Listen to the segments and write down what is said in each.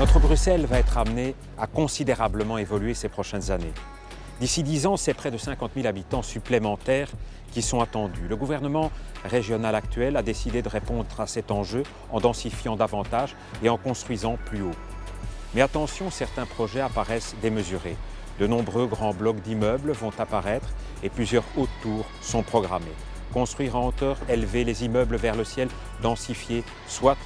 Notre Bruxelles va être amenée à considérablement évoluer ces prochaines années. D'ici 10 ans, c'est près de 50 000 habitants supplémentaires qui sont attendus. Le gouvernement régional actuel a décidé de répondre à cet enjeu en densifiant davantage et en construisant plus haut. Mais attention, certains projets apparaissent démesurés. De nombreux grands blocs d'immeubles vont apparaître et plusieurs hautes tours sont programmées. Construire en hauteur, élever les immeubles vers le ciel, densifier, soit,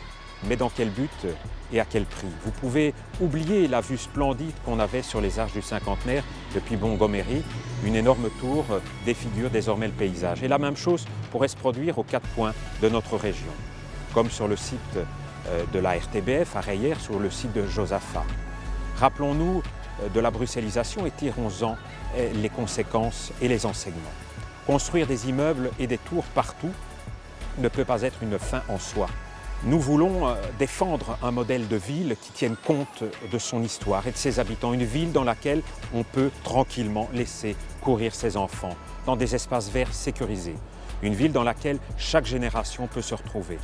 mais dans quel but et à quel prix? Vous pouvez oublier la vue splendide qu'on avait sur les arches du cinquantenaire depuis Montgomery. Une énorme tour défigure désormais le paysage. Et la même chose pourrait se produire aux 4 coins de notre région, comme sur le site de la RTBF à Reyer, sur le site de Josaphat. Rappelons-nous de la bruxellisation et tirons-en les conséquences et les enseignements. Construire des immeubles et des tours partout ne peut pas être une fin en soi. Nous voulons défendre un modèle de ville qui tienne compte de son histoire et de ses habitants. Une ville dans laquelle on peut tranquillement laisser courir ses enfants, dans des espaces verts sécurisés. Une ville dans laquelle chaque génération peut se retrouver.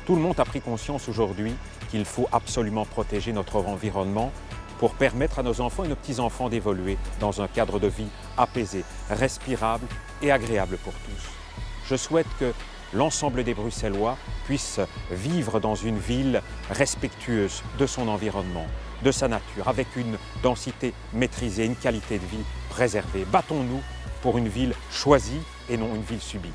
Tout le monde a pris conscience aujourd'hui qu'il faut absolument protéger notre environnement pour permettre à nos enfants et nos petits-enfants d'évoluer dans un cadre de vie apaisé, respirable et agréable pour tous. Je souhaite que l'ensemble des Bruxellois puissent vivre dans une ville respectueuse de son environnement, de sa nature, avec une densité maîtrisée, une qualité de vie préservée. Battons-nous pour une ville choisie et non une ville subie.